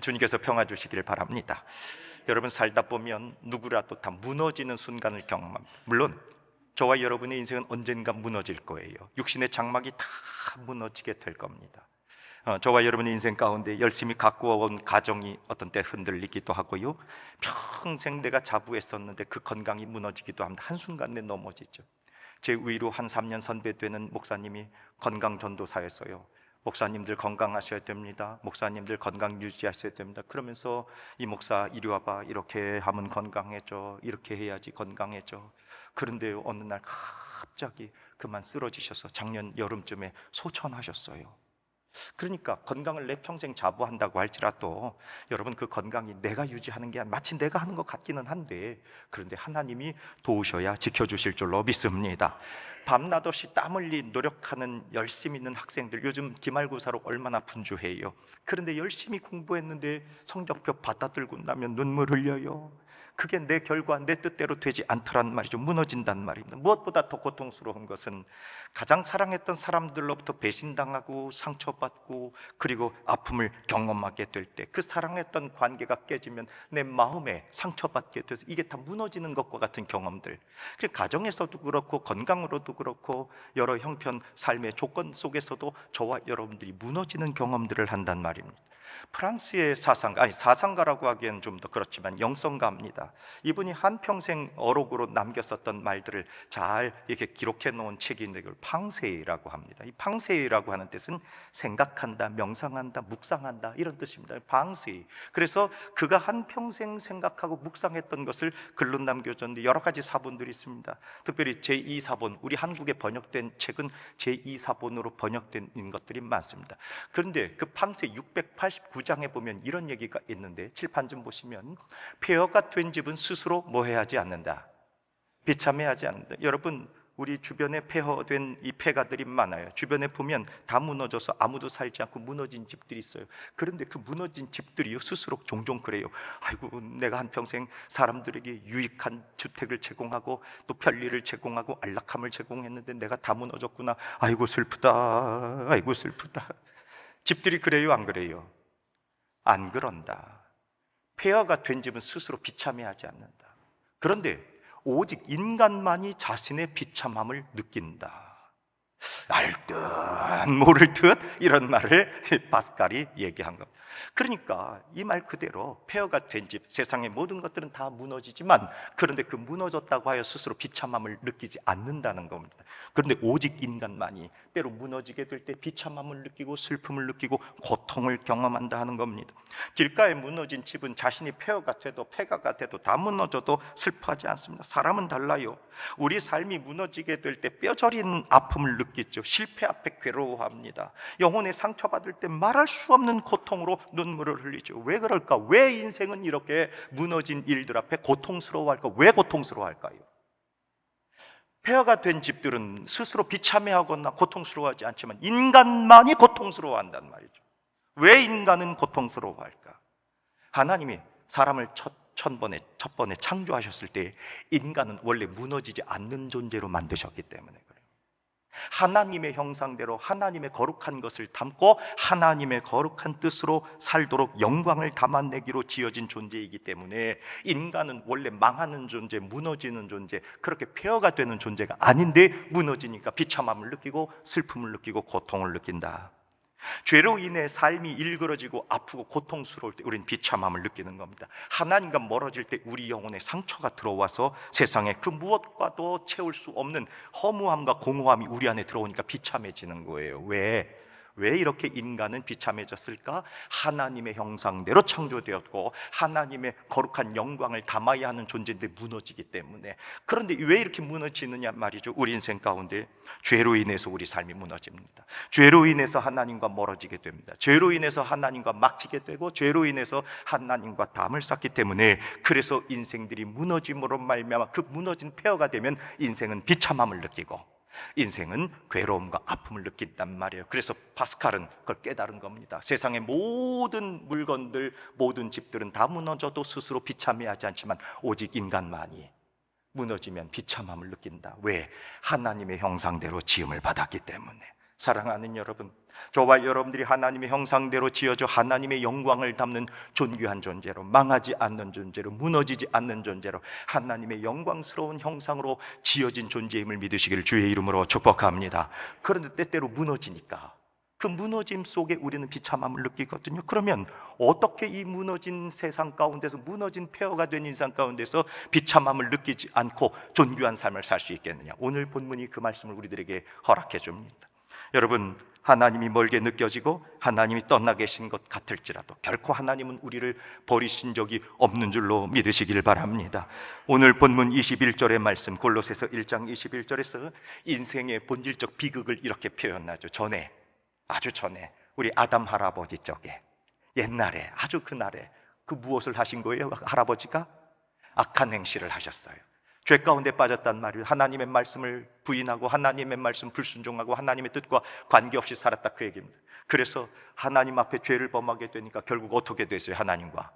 주님께서 평화 주시기를 바랍니다. 여러분 살다 보면 누구라도 다 무너지는 순간을 경험합니다. 물론 저와 여러분의 인생은 언젠가 무너질 거예요. 육신의 장막이 다 무너지게 될 겁니다. 저와 여러분의 인생 가운데 열심히 가꾸어온 가정이 어떤 때 흔들리기도 하고요, 평생 내가 자부했었는데 그 건강이 무너지기도 합니다. 한순간에 넘어지죠. 제 위로 한 3년 선배되는 목사님이 건강 전도사였어요. 목사님들 건강하셔야 됩니다. 목사님들 건강 유지하셔야 됩니다. 그러면서 이 목사 이리 와봐, 이렇게 하면 건강해져, 이렇게 해야지 건강해져. 그런데 어느 날 갑자기 그만 쓰러지셔서 작년 여름쯤에 소천하셨어요. 그러니까 건강을 내 평생 자부한다고 할지라도 여러분 그 건강이 내가 유지하는 게 마치 내가 하는 것 같기는 한데, 그런데 하나님이 도우셔야 지켜주실 줄로 믿습니다. 밤낮 없이 땀 흘리 노력하는 열심 있는 학생들, 요즘 기말고사로 얼마나 분주해요. 그런데 열심히 공부했는데 성적표 받아들고 나면 눈물 흘려요. 그게 내 결과, 내 뜻대로 되지 않더란 말이죠. 무너진단 말입니다. 무엇보다 더 고통스러운 것은 가장 사랑했던 사람들로부터 배신당하고 상처받고 그리고 아픔을 경험하게 될 때, 그 사랑했던 관계가 깨지면 내 마음에 상처받게 돼서 이게 다 무너지는 것과 같은 경험들. 가정에서도 그렇고 건강으로도 그렇고 여러 형편 삶의 조건 속에서도 저와 여러분들이 무너지는 경험들을 한단 말입니다. 프랑스의 사상가라고 하기엔 좀 더 그렇지만 영성가입니다. 이분이 한평생 어록으로 남겼었던 말들을 잘 이렇게 기록해 놓은 책이 있는데 그걸 팡세이라고 합니다. 이 팡세이라고 하는 뜻은 생각한다, 명상한다, 묵상한다 이런 뜻입니다. 팡세이. 그래서 그가 한평생 생각하고 묵상했던 것을 글로 남겨줬는데 여러 가지 사본들이 있습니다. 특별히 제2사본, 우리 한국에 번역된 책은 제2사본으로 번역된 것들이 많습니다. 그런데 그 팡세이 689장에 보면 이런 얘기가 있는데, 칠판 좀 보시면 폐허가 된 집은 스스로 뭐 해야 하지 않는다, 비참해하지 않는다. 여러분 우리 주변에 폐허된 이 폐가들이 많아요. 주변에 보면 다 무너져서 아무도 살지 않고 무너진 집들이 있어요. 그런데 그 무너진 집들이 스스로 종종 그래요. 아이고, 내가 한평생 사람들에게 유익한 주택을 제공하고 또 편리를 제공하고 안락함을 제공했는데 내가 다 무너졌구나. 아이고 슬프다, 아이고 슬프다. 집들이 그래요, 안 그래요? 안 그런다. 폐허가 된 집은 스스로 비참해하지 않는다. 그런데 오직 인간만이 자신의 비참함을 느낀다. 알 듯 모를 듯 이런 말을 파스칼이 얘기한 겁니다. 그러니까 이 말 그대로 폐허가 된 집, 세상의 모든 것들은 다 무너지지만 그런데 그 무너졌다고 하여 스스로 비참함을 느끼지 않는다는 겁니다. 그런데 오직 인간만이 때로 무너지게 될 때 비참함을 느끼고 슬픔을 느끼고 고통을 경험한다 하는 겁니다. 길가에 무너진 집은 자신이 폐허가 돼도 폐가가 돼도 다 무너져도 슬퍼하지 않습니다. 사람은 달라요. 우리 삶이 무너지게 될 때 뼈저린 아픔을 느끼죠. 실패 앞에 괴로워합니다. 영혼에 상처받을 때 말할 수 없는 고통으로 눈물을 흘리죠. 왜 그럴까? 왜 인생은 이렇게 무너진 일들 앞에 고통스러워할까? 왜 고통스러워할까요? 폐허가 된 집들은 스스로 비참해하거나 고통스러워하지 않지만 인간만이 고통스러워한단 말이죠. 왜 인간은 고통스러워할까? 하나님이 사람을 첫 번에 창조하셨을 때 인간은 원래 무너지지 않는 존재로 만드셨기 때문에 그래요. 하나님의 형상대로 하나님의 거룩한 것을 담고 하나님의 거룩한 뜻으로 살도록 영광을 담아내기로 지어진 존재이기 때문에 인간은 원래 망하는 존재, 무너지는 존재, 그렇게 폐허가 되는 존재가 아닌데 무너지니까 비참함을 느끼고 슬픔을 느끼고 고통을 느낀다. 죄로 인해 삶이 일그러지고 아프고 고통스러울 때 우리는 비참함을 느끼는 겁니다. 하나님과 멀어질 때 우리 영혼에 상처가 들어와서 세상에 그 무엇과도 채울 수 없는 허무함과 공허함이 우리 안에 들어오니까 비참해지는 거예요. 왜 이렇게 인간은 비참해졌을까? 하나님의 형상대로 창조되었고 하나님의 거룩한 영광을 담아야 하는 존재인데 무너지기 때문에. 그런데 왜 이렇게 무너지느냐 말이죠. 우리 인생 가운데 죄로 인해서 우리 삶이 무너집니다. 죄로 인해서 하나님과 멀어지게 됩니다. 죄로 인해서 하나님과 막히게 되고 죄로 인해서 하나님과 담을 쌓기 때문에, 그래서 인생들이 무너짐으로 말미암아 그 무너진 폐허가 되면 인생은 비참함을 느끼고 인생은 괴로움과 아픔을 느낀단 말이에요. 그래서 파스칼은 그걸 깨달은 겁니다. 세상의 모든 물건들, 모든 집들은 다 무너져도 스스로 비참해하지 않지만 오직 인간만이 무너지면 비참함을 느낀다. 왜? 하나님의 형상대로 지음을 받았기 때문에. 사랑하는 여러분, 저와 여러분들이 하나님의 형상대로 지어져 하나님의 영광을 담는 존귀한 존재로, 망하지 않는 존재로, 무너지지 않는 존재로, 하나님의 영광스러운 형상으로 지어진 존재임을 믿으시기를 주의 이름으로 축복합니다. 그런데 때때로 무너지니까 그 무너짐 속에 우리는 비참함을 느끼거든요. 그러면 어떻게 이 무너진 세상 가운데서, 무너진 폐허가 된 인상 가운데서 비참함을 느끼지 않고 존귀한 삶을 살 수 있겠느냐? 오늘 본문이 그 말씀을 우리들에게 허락해 줍니다. 여러분, 하나님이 멀게 느껴지고 하나님이 떠나 계신 것 같을지라도 결코 하나님은 우리를 버리신 적이 없는 줄로 믿으시길 바랍니다. 오늘 본문 21절의 말씀, 골로새서 1장 21절에서 인생의 본질적 비극을 이렇게 표현하죠. 아주 전에 우리 아담 할아버지 쪽에, 옛날에, 아주 그날에 그 무엇을 하신 거예요? 할아버지가 악한 행실을 하셨어요. 죄 가운데 빠졌단 말이에요. 하나님의 말씀을 부인하고 하나님의 말씀 불순종하고 하나님의 뜻과 관계없이 살았다, 그 얘기입니다. 그래서 하나님 앞에 죄를 범하게 되니까 결국 어떻게 됐어요? 하나님과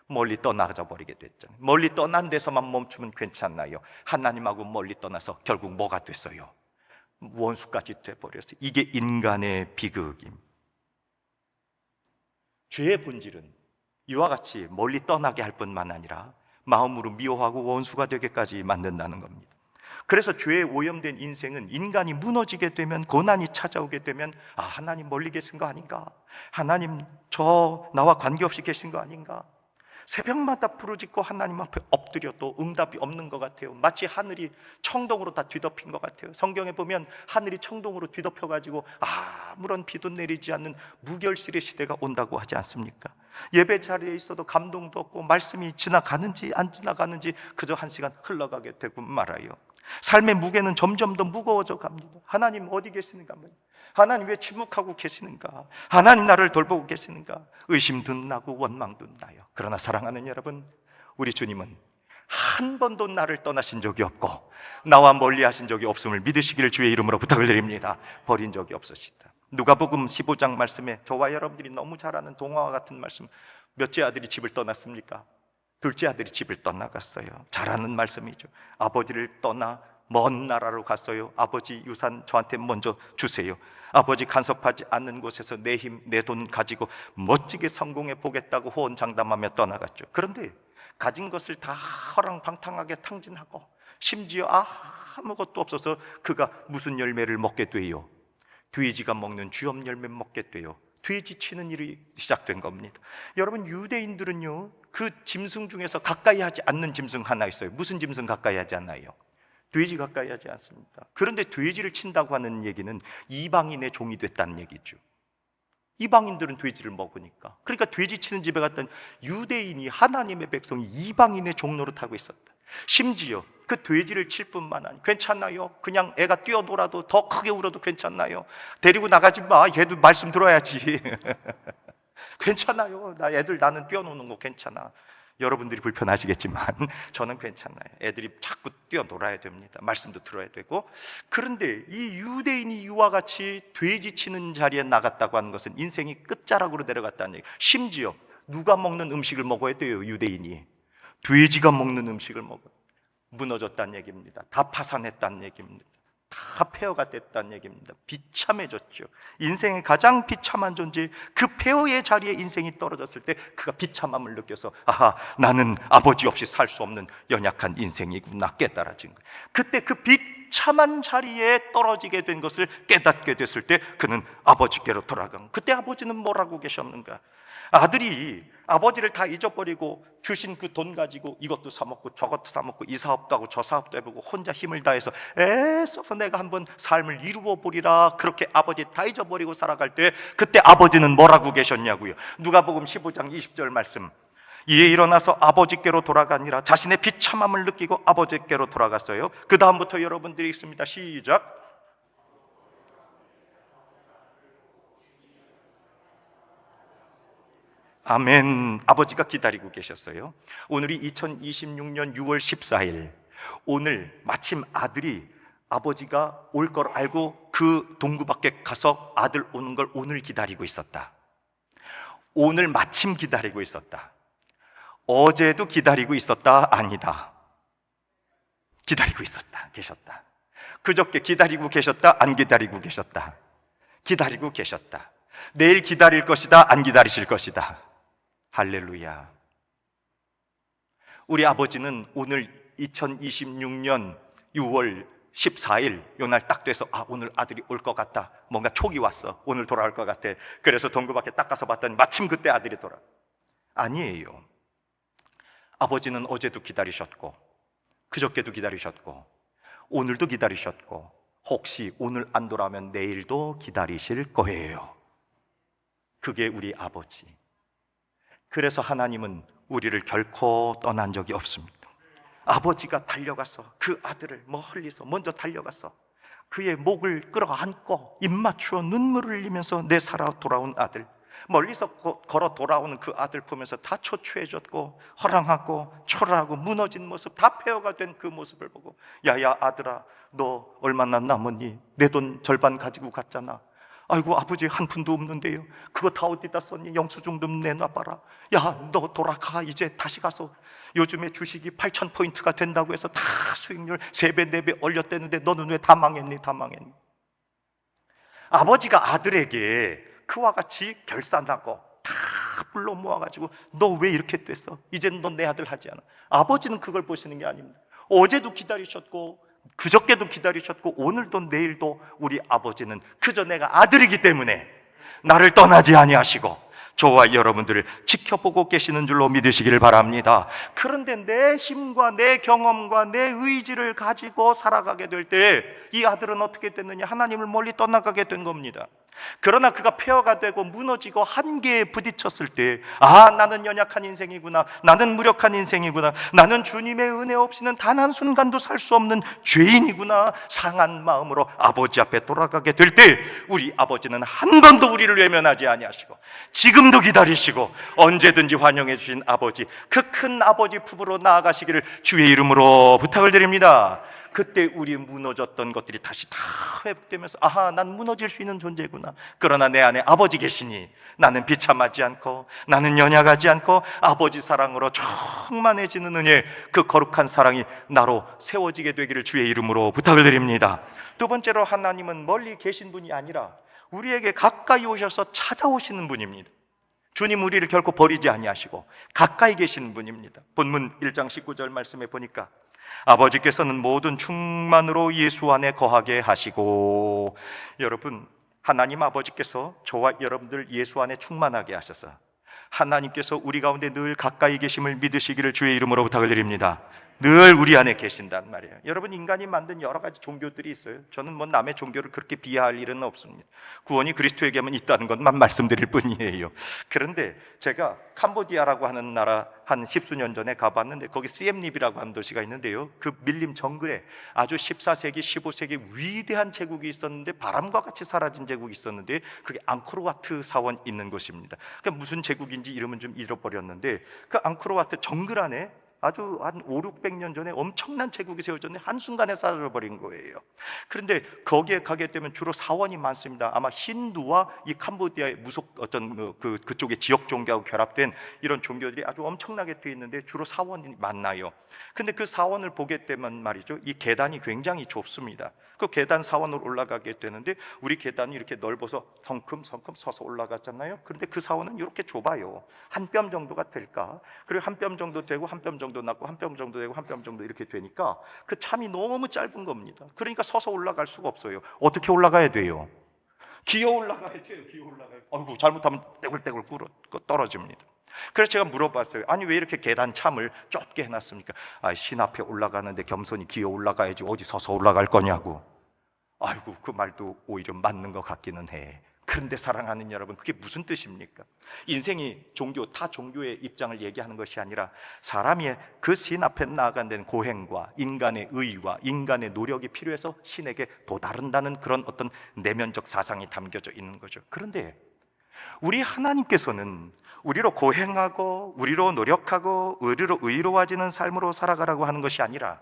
멀리 떠나져 버리게 됐잖아요. 멀리 떠난 데서만 멈추면 괜찮나요? 하나님하고 멀리 떠나서 결국 뭐가 됐어요? 원수까지 돼버렸어요. 이게 인간의 비극임. 죄의 본질은 이와 같이 멀리 떠나게 할 뿐만 아니라 마음으로 미워하고 원수가 되게까지 만든다는 겁니다. 그래서 죄에 오염된 인생은 인간이 무너지게 되면, 고난이 찾아오게 되면, 하나님 멀리 계신 거 아닌가? 하나님 나와 관계없이 계신 거 아닌가? 새벽마다 부르짖고 하나님 앞에 엎드려도 응답이 없는 것 같아요. 마치 하늘이 청동으로 다 뒤덮인 것 같아요. 성경에 보면 하늘이 청동으로 뒤덮여가지고 아무런 비도 내리지 않는 무결실의 시대가 온다고 하지 않습니까? 예배 자리에 있어도 감동도 없고 말씀이 지나가는지 안 지나가는지 그저 한 시간 흘러가게 되고 말아요. 삶의 무게는 점점 더 무거워져 갑니다. 하나님 어디 계시는가? 하나님 왜 침묵하고 계시는가? 하나님 나를 돌보고 계시는가? 의심도 나고 원망도 나요. 그러나 사랑하는 여러분, 우리 주님은 한 번도 나를 떠나신 적이 없고 나와 멀리 하신 적이 없음을 믿으시기를 주의 이름으로 부탁을 드립니다. 버린 적이 없으시다. 누가복음 15장 말씀에 저와 여러분들이 너무 잘 아는 동화와 같은 말씀, 몇째 아들이 집을 떠났습니까? 둘째 아들이 집을 떠나갔어요. 잘 아는 말씀이죠. 아버지를 떠나 먼 나라로 갔어요. 아버지 유산 저한테 먼저 주세요. 아버지 간섭하지 않는 곳에서 내 힘, 내 돈 가지고 멋지게 성공해 보겠다고 호언장담하며 떠나갔죠. 그런데 가진 것을 다 허랑방탕하게 탕진하고 심지어 아무것도 없어서 그가 무슨 열매를 먹게 돼요? 돼지가 먹는 쥐엄 열매 먹게 돼요. 돼지 치는 일이 시작된 겁니다. 여러분, 유대인들은요, 그 짐승 중에서 가까이 하지 않는 짐승 하나 있어요. 무슨 짐승 가까이 하지 않나요? 돼지 가까이 하지 않습니다. 그런데 돼지를 친다고 하는 얘기는 이방인의 종이 됐다는 얘기죠. 이방인들은 돼지를 먹으니까. 그러니까 돼지 치는 집에 갔던 유대인이, 하나님의 백성이 이방인의 종노릇 하고 있었다. 심지어 그 돼지를 칠 뿐만 아니라, 괜찮나요? 그냥 애가 뛰어놀아도 더 크게 울어도 괜찮나요? 데리고 나가지 마. 얘도 말씀 들어야지. 괜찮아요. 나는 뛰어노는 거 괜찮아. 여러분들이 불편하시겠지만 저는 괜찮아요. 애들이 자꾸 뛰어놀아야 됩니다. 말씀도 들어야 되고. 그런데 이 유대인이 이와 같이 돼지 치는 자리에 나갔다고 하는 것은 인생이 끝자락으로 내려갔다는 얘기. 심지어 누가 먹는 음식을 먹어야 돼요? 유대인이. 돼지가 먹는 음식을 먹어요. 무너졌다는 얘기입니다. 다 파산했다는 얘기입니다. 다 폐허가 됐다는 얘기입니다. 비참해졌죠. 인생의 가장 비참한 존재, 그 폐허의 자리에 인생이 떨어졌을 때 그가 비참함을 느껴서 나는 아버지 없이 살 수 없는 연약한 인생이구나 깨달아진 거예요. 그때 그 비참한 자리에 떨어지게 된 것을 깨닫게 됐을 때 그는 아버지께로 돌아간. 그때 아버지는 뭐라고 계셨는가? 아들이 아버지를 다 잊어버리고 주신 그 돈 가지고 이것도 사먹고 저것도 사먹고 이 사업도 하고 저 사업도 해보고 혼자 힘을 다해서 애써서 내가 한번 삶을 이루어 보리라, 그렇게 아버지 다 잊어버리고 살아갈 때 그때 아버지는 뭐라고 계셨냐고요. 누가복음 15장 20절 말씀, 이에 일어나서 아버지께로 돌아가니라. 자신의 비참함을 느끼고 아버지께로 돌아갔어요. 그 다음부터 여러분들이 읽습니다. 시작. 아멘. 아버지가 기다리고 계셨어요. 오늘이 2026년 6월 14일, 오늘 마침 아들이 아버지가 올 걸 알고 그 동구 밖에 가서 아들 오는 걸 오늘 기다리고 있었다. 오늘 마침 기다리고 있었다. 어제도 기다리고 있었다? 아니다. 기다리고 있었다. 계셨다. 그저께 기다리고 계셨다? 안 기다리고 계셨다? 기다리고 계셨다. 내일 기다릴 것이다, 안 기다리실 것이다. 할렐루야. 우리 아버지는 오늘 2026년 6월 14일 요날 딱 돼서 오늘 아들이 올 것 같다, 뭔가 촉이 왔어, 오늘 돌아올 것 같아. 그래서 동구밖에 딱 가서 봤더니 마침 그때 아들이 돌아. 아니에요. 아버지는 어제도 기다리셨고 그저께도 기다리셨고 오늘도 기다리셨고 혹시 오늘 안 돌아오면 내일도 기다리실 거예요. 그게 우리 아버지. 그래서 하나님은 우리를 결코 떠난 적이 없습니다. 아버지가 달려가서 그 아들을 멀리서 먼저 달려가서 그의 목을 끌어안고 입 맞추어 눈물을 흘리면서 내 살아 돌아온 아들, 멀리서 걸어 돌아오는 그 아들 보면서 다 초췌해졌고 허랑하고 초라하고 무너진 모습, 다 폐허가 된 그 모습을 보고 야야 아들아, 너 얼마나 남았니? 내 돈 절반 가지고 갔잖아. 아이고 아버지 한 푼도 없는데요. 그거 다 어디다 썼니? 영수증 좀 내놔봐라. 야 너 돌아가, 이제 다시 가서. 요즘에 주식이 8,000포인트가 된다고 해서 다 수익률 3배 4배 올렸대는데 너는 왜 다 망했니? 다 망했니? 아버지가 아들에게 그와 같이 결산하고 다 불러 모아가지고 너 왜 이렇게 됐어? 이제는 넌 내 아들 하지 않아. 아버지는 그걸 보시는 게 아닙니다. 어제도 기다리셨고 그저께도 기다리셨고 오늘도 내일도 우리 아버지는 그저 내가 아들이기 때문에 나를 떠나지 아니하시고 저와 여러분들을 지켜보고 계시는 줄로 믿으시기를 바랍니다. 그런데 내 힘과 내 경험과 내 의지를 가지고 살아가게 될 때 이 아들은 어떻게 됐느냐? 하나님을 멀리 떠나가게 된 겁니다. 그러나 그가 폐허가 되고 무너지고 한계에 부딪혔을 때 나는 연약한 인생이구나, 나는 무력한 인생이구나, 나는 주님의 은혜 없이는 단 한순간도 살 수 없는 죄인이구나, 상한 마음으로 아버지 앞에 돌아가게 될 때 우리 아버지는 한 번도 우리를 외면하지 아니하시고 지금도 기다리시고 언제든지 환영해 주신 아버지, 그 큰 아버지 품으로 나아가시기를 주의 이름으로 부탁을 드립니다. 그때 우리 무너졌던 것들이 다시 다 회복되면서 난 무너질 수 있는 존재구나. 그러나 내 안에 아버지 계시니 나는 비참하지 않고 나는 연약하지 않고 아버지 사랑으로 충만해지는 은혜, 그 거룩한 사랑이 나로 세워지게 되기를 주의 이름으로 부탁을 드립니다. 두 번째로, 하나님은 멀리 계신 분이 아니라 우리에게 가까이 오셔서 찾아오시는 분입니다. 주님 우리를 결코 버리지 아니하시고 가까이 계시는 분입니다. 본문 1장 19절 말씀에 보니까 아버지께서는 모든 충만으로 예수 안에 거하게 하시고, 여러분 하나님 아버지께서 저와 여러분들 예수 안에 충만하게 하셔서 하나님께서 우리 가운데 늘 가까이 계심을 믿으시기를 주의 이름으로 부탁을 드립니다. 늘 우리 안에 계신단 말이에요. 여러분, 인간이 만든 여러 가지 종교들이 있어요. 저는 남의 종교를 그렇게 비하할 일은 없습니다. 구원이 그리스도에게만 있다는 것만 말씀드릴 뿐이에요. 그런데 제가 캄보디아라고 하는 나라 한 10수년 전에 가봤는데 거기 시엠립이라고 하는 도시가 있는데요, 그 밀림 정글에 아주 14세기, 15세기 위대한 제국이 있었는데 바람과 같이 사라진 제국이 있었는데 그게 앙코르와트 사원 있는 곳입니다. 그러니까 무슨 제국인지 이름은 좀 잃어버렸는데 그 앙코르와트 정글 안에 아주 한 5, 600년 전에 엄청난 제국이 세워졌는데 한순간에 사라져버린 거예요. 그런데 거기에 가게 되면 주로 사원이 많습니다. 아마 힌두와 이 캄보디아의 그쪽의 지역 종교하고 결합된 이런 종교들이 아주 엄청나게 되어 있는데 주로 사원이 많나요. 근데 그 사원을 보게 되면 말이죠, 이 계단이 굉장히 좁습니다. 그 계단 사원으로 올라가게 되는데 우리 계단이 이렇게 넓어서 성큼성큼 서서 올라갔잖아요. 그런데 그 사원은 이렇게 좁아요. 한 뼘 정도가 될까? 그리고 한 뼘 정도 되고 한 뼘 정도 낮고 한 뼘 정도 되고 한 뼘 정도 이렇게 되니까 그 참이 너무 짧은 겁니다. 그러니까 서서 올라갈 수가 없어요. 어떻게 올라가야 돼요? 기어 올라가야 돼요. 기어 올라가야 돼요. 아이고, 잘못하면 떼굴떼굴 떨어집니다. 그래서 제가 물어봤어요. 아니 왜 이렇게 계단 참을 좁게 해놨습니까? 신 앞에 올라가는데 겸손히 기어 올라가야지 어디 서서 올라갈 거냐고. 아이고, 그 말도 오히려 맞는 것 같기는 해. 그런데 사랑하는 여러분, 그게 무슨 뜻입니까? 인생이 타 종교의 입장을 얘기하는 것이 아니라 사람이 그 신 앞에 나아간 데는 고행과 인간의 의와 인간의 노력이 필요해서 신에게 도다른다는 그런 어떤 내면적 사상이 담겨져 있는 거죠. 그런데 우리 하나님께서는 우리로 고행하고 우리로 노력하고 우리로 의로워지는 삶으로 살아가라고 하는 것이 아니라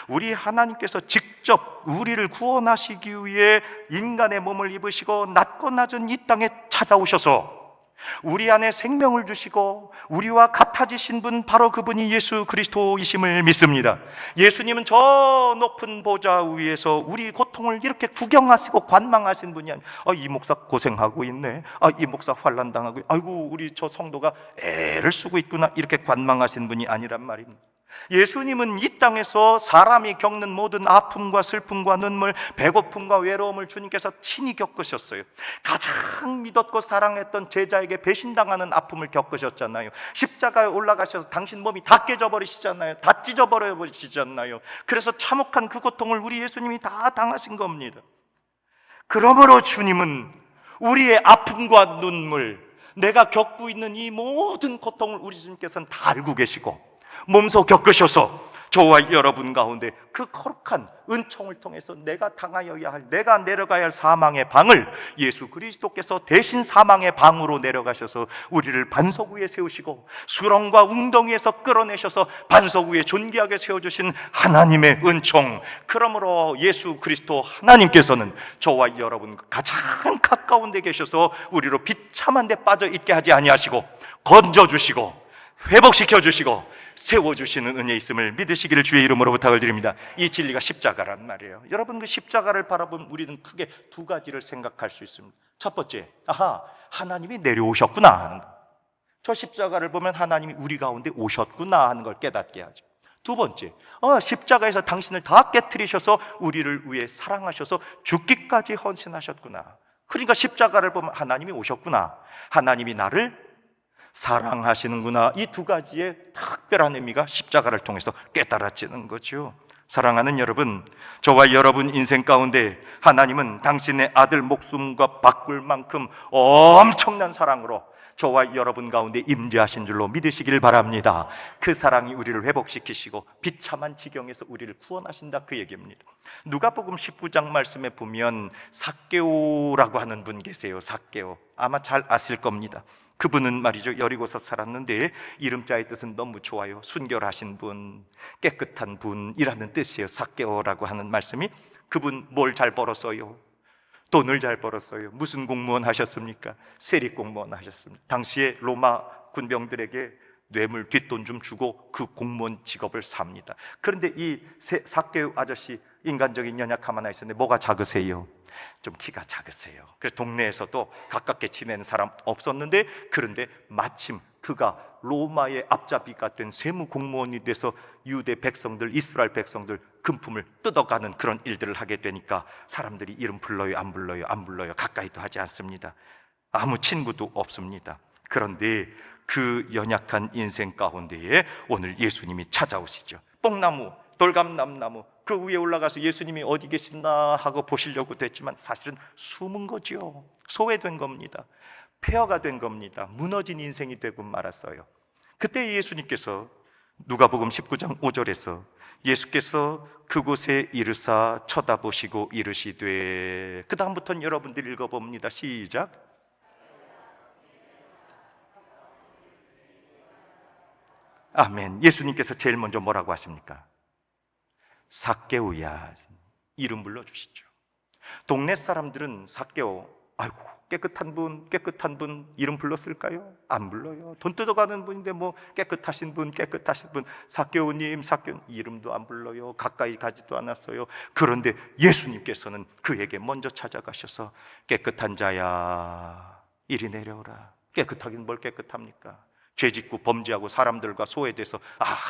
우리 하나님께서 직접 우리를 구원하시기 위해 인간의 몸을 입으시고 낮고 낮은 이 땅에 찾아오셔서 우리 안에 생명을 주시고 우리와 같아지신 분, 바로 그분이 예수 그리스도이심을 믿습니다. 예수님은 저 높은 보좌 위에서 우리 고통을 이렇게 구경하시고 관망하신 분이 아니에요. 이 목사 고생하고 있네, 이 목사 환난당하고, 아이고 우리 저 성도가 애를 쓰고 있구나, 이렇게 관망하신 분이 아니란 말입니다. 예수님은 이 땅에서 사람이 겪는 모든 아픔과 슬픔과 눈물, 배고픔과 외로움을 주님께서 친히 겪으셨어요. 가장 믿었고 사랑했던 제자에게 배신당하는 아픔을 겪으셨잖아요. 십자가에 올라가셔서 당신 몸이 다 깨져버리시잖아요. 다 찢어버리시잖아요. 그래서 참혹한 그 고통을 우리 예수님이 다 당하신 겁니다. 그러므로 주님은 우리의 아픔과 눈물, 내가 겪고 있는 이 모든 고통을 우리 주님께서는 다 알고 계시고 몸소 겪으셔서 저와 여러분 가운데 그 거룩한 은총을 통해서 내가 당하여야 할, 내가 내려가야 할 사망의 방을 예수 그리스도께서 대신 사망의 방으로 내려가셔서 우리를 반석 위에 세우시고 수렁과 웅덩이에서 끌어내셔서 반석 위에 존귀하게 세워주신 하나님의 은총, 그러므로 예수 그리스도 하나님께서는 저와 여러분 가장 가까운 데 계셔서 우리로 비참한 데 빠져 있게 하지 아니하시고 건져주시고 회복시켜주시고 세워주시는 은혜 있음을 믿으시기를 주의 이름으로 부탁을 드립니다. 이 진리가 십자가란 말이에요. 여러분, 그 십자가를 바라보면 우리는 크게 두 가지를 생각할 수 있습니다. 첫 번째, 하나님이 내려오셨구나 하는 거. 저 십자가를 보면 하나님이 우리 가운데 오셨구나 하는 걸 깨닫게 하죠. 두 번째, 십자가에서 당신을 다 깨트리셔서 우리를 위해 사랑하셔서 죽기까지 헌신하셨구나. 그러니까 십자가를 보면 하나님이 오셨구나, 하나님이 나를 사랑하시는구나, 이 두 가지의 특별한 의미가 십자가를 통해서 깨달아지는 거죠. 사랑하는 여러분, 저와 여러분 인생 가운데 하나님은 당신의 아들 목숨과 바꿀 만큼 엄청난 사랑으로 저와 여러분 가운데 임재하신 줄로 믿으시길 바랍니다. 그 사랑이 우리를 회복시키시고 비참한 지경에서 우리를 구원하신다, 그 얘기입니다. 누가복음 19장 말씀에 보면 삭개오라고 하는 분 계세요. 삭개오, 아마 잘 아실 겁니다. 그분은 말이죠, 여리고서 살았는데 이름자의 뜻은 너무 좋아요. 순결하신 분, 깨끗한 분이라는 뜻이에요. 삭개오라고 하는 말씀이. 그분 뭘 잘 벌었어요? 돈을 잘 벌었어요. 무슨 공무원 하셨습니까? 세리 공무원 하셨습니다. 당시에 로마 군병들에게 뇌물, 뒷돈 좀 주고 그 공무원 직업을 삽니다. 그런데 이 삭개오 아저씨, 인간적인 연약함 하나 있었는데 뭐가 작으세요? 좀 키가 작으세요. 그래서 동네에서도 가깝게 지내는 사람 없었는데, 그런데 마침 그가 로마의 앞잡이가 된 세무 공무원이 돼서 유대 백성들, 이스라엘 백성들 금품을 뜯어가는 그런 일들을 하게 되니까 사람들이 이름 불러요, 안 불러요, 안 불러요, 가까이도 하지 않습니다. 아무 친구도 없습니다. 그런데 그 연약한 인생 가운데에 오늘 예수님이 찾아오시죠. 뽕나무, 돌감나무 그 위에 올라가서 예수님이 어디 계신다 하고 보시려고 했지만 사실은 숨은 거죠. 소외된 겁니다. 폐허가 된 겁니다. 무너진 인생이 되고 말았어요. 그때 예수님께서 누가복음 19장 5절에서 예수께서 그곳에 이르사 쳐다보시고 이르시되, 그 다음부터는 여러분들이 읽어봅니다. 시작. 아멘. 예수님께서 제일 먼저 뭐라고 하십니까? 삭개오야, 이름 불러주시죠. 동네 사람들은 삭개오, 아이고 깨끗한 분 이름 불렀을까요? 안 불러요. 돈 뜯어가는 분인데 뭐 깨끗하신 분, 삭개오님, 이름도 안 불러요. 가까이 가지도 않았어요. 그런데 예수님께서는 그에게 먼저 찾아가셔서 깨끗한 자야, 이리 내려오라. 깨끗하긴 뭘 깨끗합니까? 죄짓고 범죄하고 사람들과 소외돼서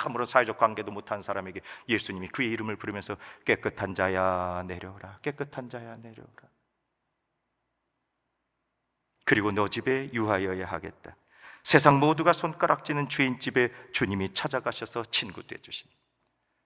아무런 사회적 관계도 못한 사람에게 예수님이 그의 이름을 부르면서 깨끗한 자야 내려오라, 깨끗한 자야 내려오라. 그리고 너 집에 유하여야 하겠다. 세상 모두가 손가락쥐는 주인 집에 주님이 찾아가셔서 친구 되주신.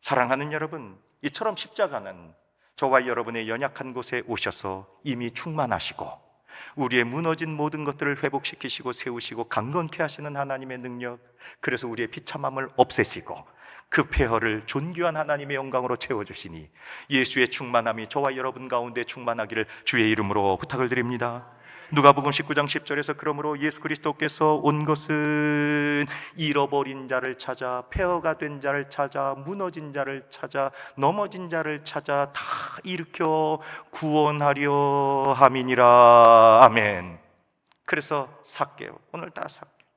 사랑하는 여러분, 이처럼 십자가는 저와 여러분의 연약한 곳에 오셔서 이미 충만하시고 우리의 무너진 모든 것들을 회복시키시고 세우시고 강건케 하시는 하나님의 능력, 그래서 우리의 비참함을 없애시고 그 폐허를 존귀한 하나님의 영광으로 채워주시니 예수의 충만함이 저와 여러분 가운데 충만하기를 주의 이름으로 부탁을 드립니다. 누가복음 19장 10절에서 그러므로 예수 그리스도께서 온 것은 잃어버린 자를 찾아, 폐허가 된 자를 찾아, 무너진 자를 찾아, 넘어진 자를 찾아 다 일으켜 구원하려 함이니라. 아멘. 그래서 삭개오, 오늘 다 삭개오.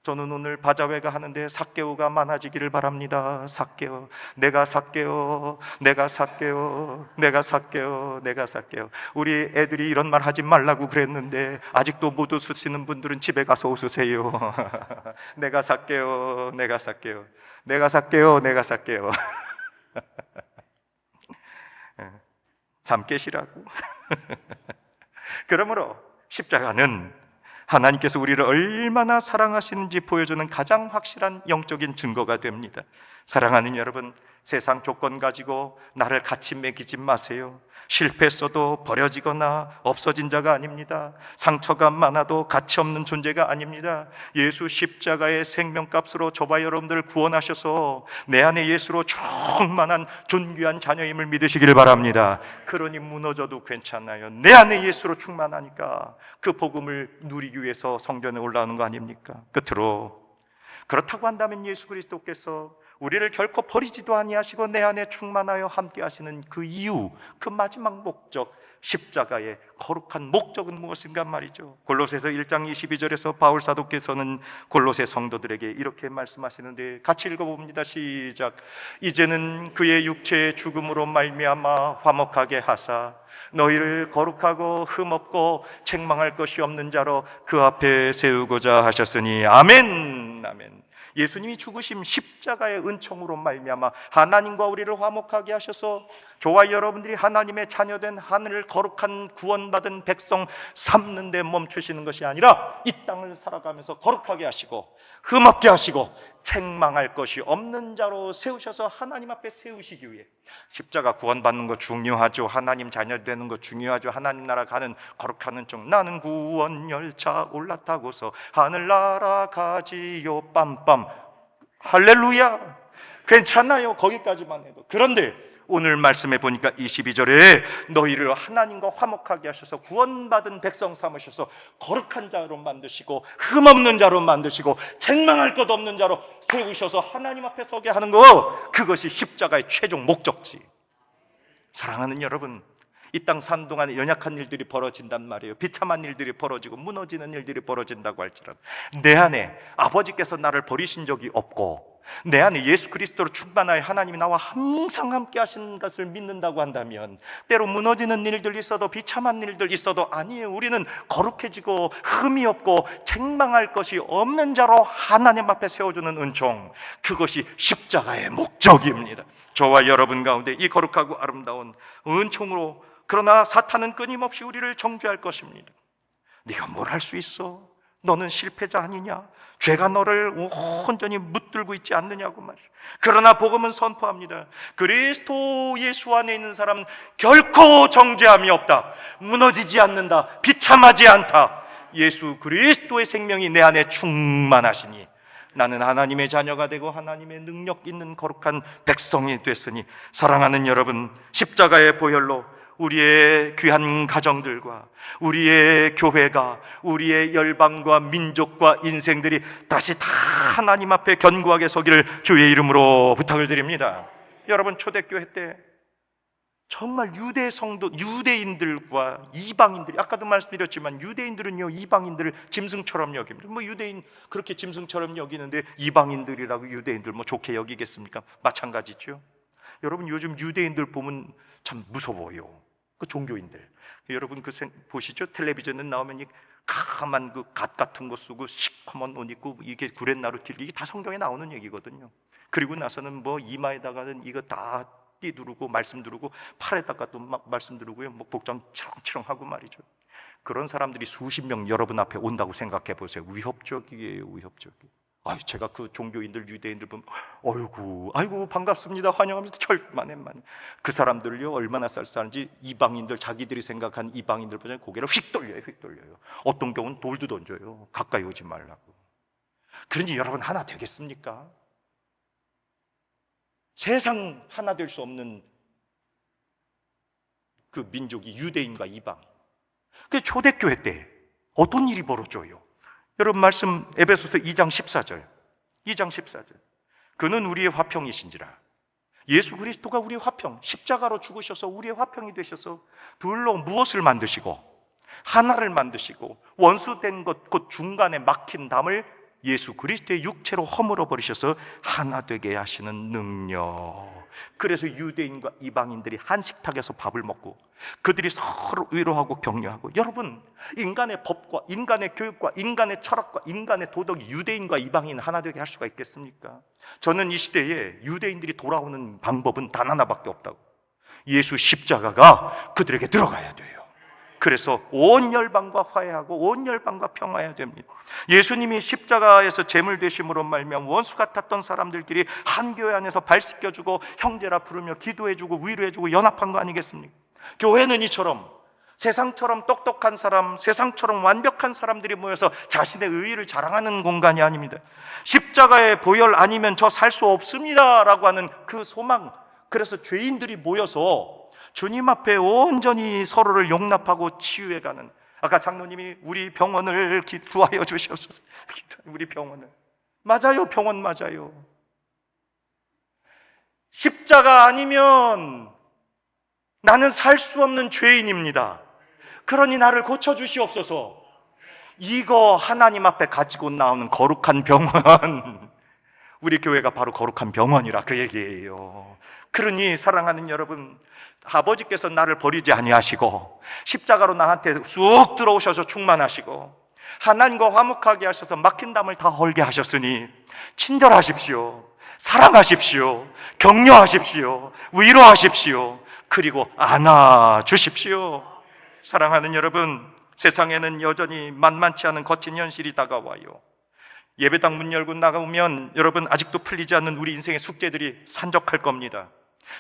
저는 오늘 바자회가 하는데 삭개오가 많아지기를 바랍니다. 삭개오, 내가 삭개오, 내가 삭개오, 내가 삭개오, 내가 삭개오. 우리 애들이 이런 말 하지 말라고 그랬는데 아직도 못 웃으시는 분들은 집에 가서 웃으세요. 내가 삭개오, 내가 삭개오, 내가 삭개오, 내가 삭개오. 잠 깨시라고. 그러므로 십자가는 하나님께서 우리를 얼마나 사랑하시는지 보여주는 가장 확실한 영적인 증거가 됩니다. 사랑하는 여러분, 세상 조건 가지고 나를 같이 매기지 마세요. 실패했어도 버려지거나 없어진 자가 아닙니다. 상처가 많아도 가치 없는 존재가 아닙니다. 예수 십자가의 생명값으로 저와 여러분들을 구원하셔서 내 안에 예수로 충만한 존귀한 자녀임을 믿으시기를 바랍니다. 그러니 무너져도 괜찮아요. 내 안에 예수로 충만하니까 그 복음을 누리기 위해서 성전에 올라오는 거 아닙니까? 끝으로, 그렇다고 한다면 예수 그리스도께서 우리를 결코 버리지도 아니하시고 내 안에 충만하여 함께 하시는 그 이유, 그 마지막 목적, 십자가의 거룩한 목적은 무엇인가 말이죠. 골로새서 1장 22절에서 바울 사도께서는 골로새 성도들에게 이렇게 말씀하시는데, 같이 읽어봅니다. 시작. 이제는 그의 육체의 죽음으로 말미암아 화목하게 하사 너희를 거룩하고 흠없고 책망할 것이 없는 자로 그 앞에 세우고자 하셨으니. 아멘. 아멘. 예수님이 죽으심 십자가의 은총으로 말미암아 하나님과 우리를 화목하게 하셔서 저와 여러분들이 하나님의 자녀된 하늘 거룩한 구원받은 백성 삼는 데 멈추시는 것이 아니라 이 땅을 살아가면서 거룩하게 하시고 흠없게 하시고 책망할 것이 없는 자로 세우셔서 하나님 앞에 세우시기 위해, 십자가 구원받는 거 중요하죠. 하나님 자녀 되는 거 중요하죠. 하나님 나라 가는 거룩한 은총. 나는 구원 열차 올라타고서 하늘 날아가지요 빰빰. 할렐루야. 괜찮아요, 거기까지만 해도. 그런데 오늘 말씀해 보니까 22절에 너희를 하나님과 화목하게 하셔서 구원받은 백성 삼으셔서 거룩한 자로 만드시고 흠없는 자로 만드시고 책망할 것 없는 자로 세우셔서 하나님 앞에 서게 하는 거, 그것이 십자가의 최종 목적지. 사랑하는 여러분, 이 땅 사는 동안에 연약한 일들이 벌어진단 말이에요. 비참한 일들이 벌어지고 무너지는 일들이 벌어진다고 할지라도 내 안에 아버지께서 나를 버리신 적이 없고 내 안에 예수 그리스도로 충만하여 하나님이 나와 항상 함께 하시는 것을 믿는다고 한다면, 때로 무너지는 일들 있어도 비참한 일들 있어도 아니에요, 우리는 거룩해지고 흠이 없고 책망할 것이 없는 자로 하나님 앞에 세워주는 은총, 그것이 십자가의 목적입니다. 저와 여러분 가운데 이 거룩하고 아름다운 은총으로, 그러나 사탄은 끊임없이 우리를 정죄할 것입니다. 네가 뭘 할 수 있어? 너는 실패자 아니냐? 죄가 너를 온전히 붙들고 있지 않느냐고 말이죠. 그러나 복음은 선포합니다. 그리스도 예수 안에 있는 사람은 결코 정죄함이 없다. 무너지지 않는다. 비참하지 않다. 예수 그리스도의 생명이 내 안에 충만하시니 나는 하나님의 자녀가 되고 하나님의 능력 있는 거룩한 백성이 됐으니. 사랑하는 여러분, 십자가의 보혈로 우리의 귀한 가정들과 우리의 교회가, 우리의 열방과 민족과 인생들이 다시 다 하나님 앞에 견고하게 서기를 주의 이름으로 부탁을 드립니다. 여러분, 초대교회 때 정말 유대 성도, 유대인들과 이방인들이, 아까도 말씀드렸지만 유대인들은요 이방인들을 짐승처럼 여깁니다. 뭐 유대인 그렇게 짐승처럼 여기는데 이방인들이라고 유대인들 뭐 좋게 여기겠습니까? 마찬가지죠. 여러분, 요즘 유대인들 보면 참 무서워요. 그 종교인들, 여러분 보시죠? 텔레비전에 나오면 이 까만 그 갓 같은 거 쓰고 시커먼 옷 입고 이게 구렛나루 길기, 이게 다 성경에 나오는 얘기거든요. 그리고 나서는 뭐 이마에다가는 이거 다 띠 두르고 말씀 두르고 팔에다가 또 막 말씀 두르고요, 뭐 복장 치렁치렁하고 말이죠. 그런 사람들이 수십 명 여러분 앞에 온다고 생각해 보세요. 위협적이에요, 위협적이. 제가 그 종교인들, 유대인들 보면 아이고 반갑습니다, 환영합니다, 철만해만. 그 사람들요 얼마나 쌀쌀한지 이방인들, 자기들이 생각한 이방인들 보면 고개를 휙 돌려요. 어떤 경우는 돌도 던져요. 가까이 오지 말라고. 그러니 여러분, 하나 되겠습니까? 세상 하나 될 수 없는 그 민족이 유대인과 이방인. 그 초대교회 때 어떤 일이 벌어져요? 여러분, 말씀 에베소서 2장 14절. 그는 우리의 화평이신지라. 예수 그리스도가 우리의 화평, 십자가로 죽으셔서 우리의 화평이 되셔서 둘로 무엇을 만드시고 하나를 만드시고 원수된 것 곧 중간에 막힌 담을 예수 그리스도의 육체로 허물어 버리셔서 하나 되게 하시는 능력. 그래서 유대인과 이방인들이 한 식탁에서 밥을 먹고 그들이 서로 위로하고 격려하고, 여러분, 인간의 법과 인간의 교육과 인간의 철학과 인간의 도덕이 유대인과 이방인 하나 되게 할 수가 있겠습니까? 저는 이 시대에 유대인들이 돌아오는 방법은 단 하나밖에 없다고. 예수 십자가가 그들에게 들어가야 돼요. 그래서 온 열방과 화해하고 온 열방과 평화해야 됩니다. 예수님이 십자가에서 제물 되심으로 말미암아 원수 같았던 사람들끼리 한 교회 안에서 발 씻겨주고 형제라 부르며 기도해주고 위로해주고 연합한 거 아니겠습니까? 교회는 이처럼 세상처럼 똑똑한 사람, 세상처럼 완벽한 사람들이 모여서 자신의 의의를 자랑하는 공간이 아닙니다. 십자가의 보혈 아니면 저 살 수 없습니다 라고 하는 그 소망. 그래서 죄인들이 모여서 주님 앞에 온전히 서로를 용납하고 치유해가는, 아까 장로님이 우리 병원을 구하여 주시옵소서. 우리 병원을, 맞아요, 병원 맞아요. 십자가 아니면 나는 살 수 없는 죄인입니다. 그러니 나를 고쳐주시옵소서. 이거 하나님 앞에 가지고 나오는 거룩한 병원, 우리 교회가 바로 거룩한 병원이라 그 얘기예요. 그러니 사랑하는 여러분, 아버지께서 나를 버리지 아니하시고 십자가로 나한테 쑥 들어오셔서 충만하시고 하나님과 화목하게 하셔서 막힌 담을 다 헐게 하셨으니 친절하십시오, 사랑하십시오, 격려하십시오, 위로하십시오, 그리고 안아주십시오. 사랑하는 여러분, 세상에는 여전히 만만치 않은 거친 현실이 다가와요. 예배당 문 열고 나가면 여러분, 아직도 풀리지 않는 우리 인생의 숙제들이 산적할 겁니다.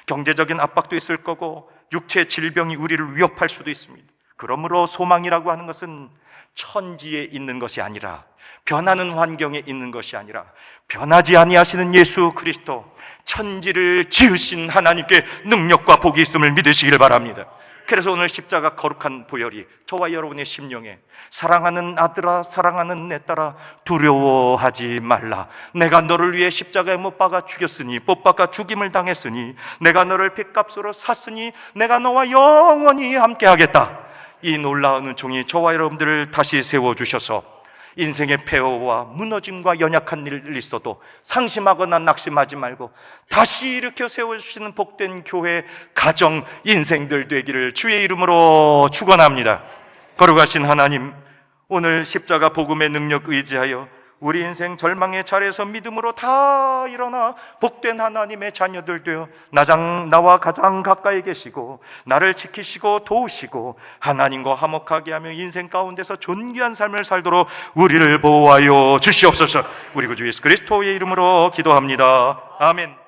경제적인 압박도 있을 거고 육체 질병이 우리를 위협할 수도 있습니다. 그러므로 소망이라고 하는 것은 천지에 있는 것이 아니라, 변하는 환경에 있는 것이 아니라 변하지 아니하시는 예수 그리스도, 천지를 지으신 하나님께 능력과 복이 있음을 믿으시길 바랍니다. 그래서 오늘 십자가 거룩한 보혈이 저와 여러분의 심령에, 사랑하는 아들아, 사랑하는 내 딸아, 두려워하지 말라. 내가 너를 위해 십자가에 못 박아 죽였으니, 못 박아 죽임을 당했으니, 내가 너를 핏값으로 샀으니 내가 너와 영원히 함께하겠다. 이 놀라운 은총이 저와 여러분들을 다시 세워주셔서 인생의 폐허와 무너짐과 연약한 일 있어도 상심하거나 낙심하지 말고 다시 일으켜 세워주시는 복된 교회, 가정, 인생들 되기를 주의 이름으로 축원합니다. 거룩하신 하나님, 오늘 십자가 복음의 능력 의지하여 우리 인생 절망의 자리에서 믿음으로 다 일어나 복된 하나님의 자녀들 되어 나와 가장 가까이 계시고 나를 지키시고 도우시고 하나님과 화목하게 하며 인생 가운데서 존귀한 삶을 살도록 우리를 보호하여 주시옵소서. 우리 구주 예수 그리스도의 이름으로 기도합니다. 아멘.